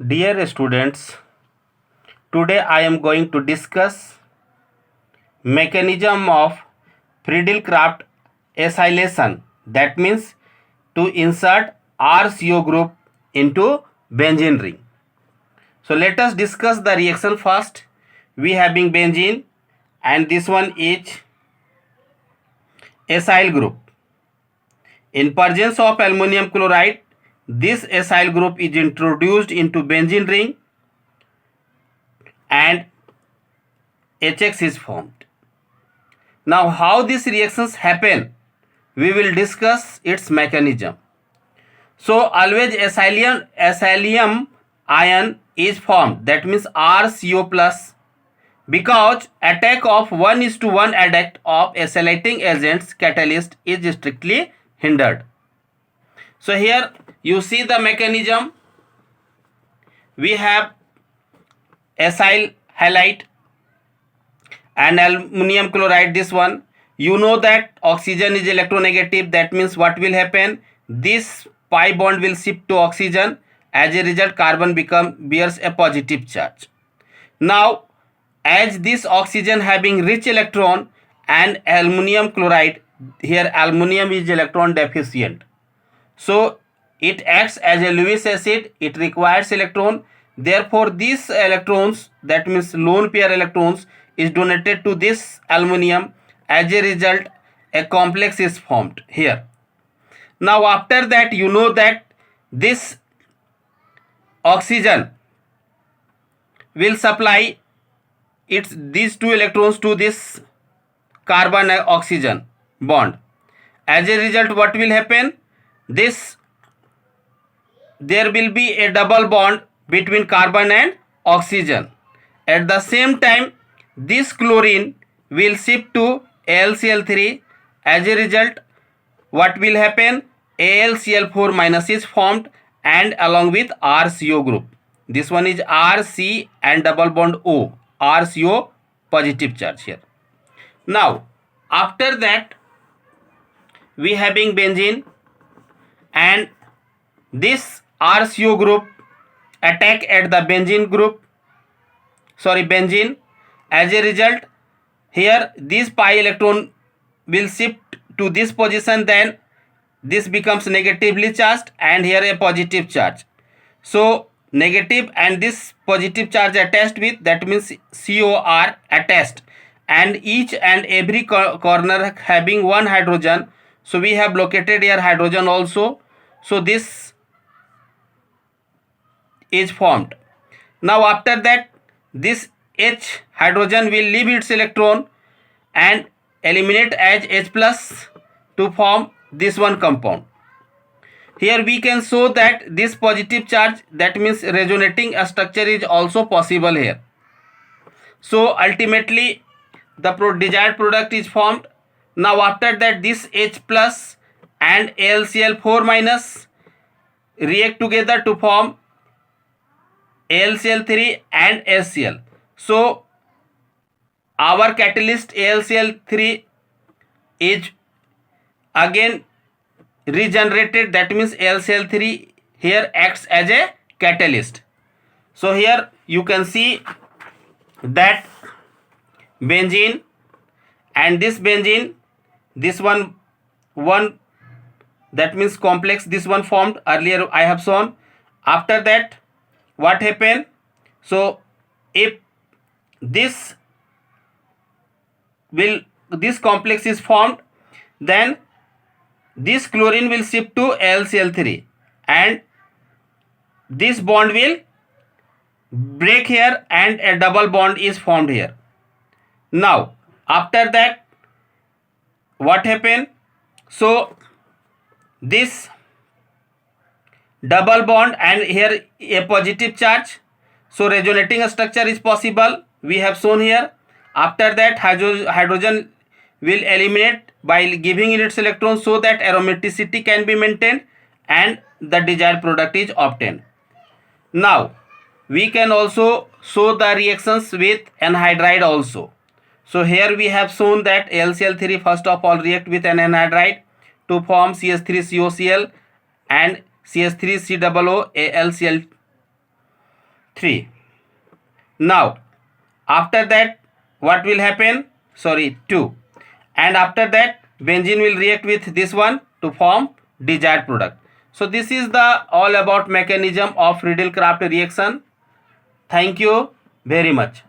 Dear students, today I am going to discuss mechanism of Friedel-Crafts acylation. That means to insert RCO group into benzene ring. So let us discuss the reaction first. We having benzene and this one is acyl group. In presence of aluminum chloride, this acyl group is introduced into benzene ring and HX is formed. Now how these reactions happen, we will discuss its mechanism. So always acylium ion is formed, that means RCO plus, because attack of 1:1 adduct of acylating agents catalyst is strictly hindered. So here you see the mechanism. We have acyl halide and aluminum chloride, this one. You know that oxygen is electronegative, that means what will happen, this pi bond will shift to oxygen. As a result, carbon bears a positive charge. Now as this oxygen having rich electron and aluminum chloride, here aluminum is electron deficient, so it acts as a Lewis acid, it requires electron. Therefore these electrons, that means lone pair electrons, is donated to this aluminum. As a result, a complex is formed here. Now after that, you know that this oxygen will supply these two electrons to this carbon oxygen bond. As a result, what will happen, there will be a double bond between carbon and oxygen. At the same time, this chlorine will shift to AlCl3. As a result, what will happen, AlCl4 minus is formed and along with RCO group. This one is RC and double bond O, RCO positive charge here. Now after that, we having benzene and this RCO group attack at the benzene. As a result, here this pi electron will shift to this position, then this becomes negatively charged and here a positive charge. So negative and this positive charge attached with, that means COR attached, and each and every corner having one hydrogen. So we have located here hydrogen also. So this is formed. Now after that, this H hydrogen will leave its electron and eliminate as H plus to form this one compound. Here we can show that this positive charge, that means resonating structure, is also possible here. So ultimately the desired product is formed. Now after that, this H plus and AlCl4 minus react together to form AlCl3 and HCl. So our catalyst AlCl3 is again regenerated, that means AlCl3 here acts as a catalyst. So here you can see that benzene and this benzene, this one that means complex, this one formed earlier I have shown. After that, what happened, so if this complex is formed, then this chlorine will shift to AlCl3 and this bond will break here and a double bond is formed here. Now after that, what happened, so this double bond and here a positive charge, so resonating structure is possible, we have shown here. After that, hydrogen will eliminate by giving it its electrons, so that aromaticity can be maintained and the desired product is obtained. Now we can also show the reactions with anhydride also. So here we have shown that AlCl3 first of all react with an anhydride to form CH3COCl and CH3COO AlCl 3. Now after that what will happen? 2. And after that benzene will react with this one to form desired product. So this is the all about mechanism of Riedel-Crafts reaction. Thank you very much.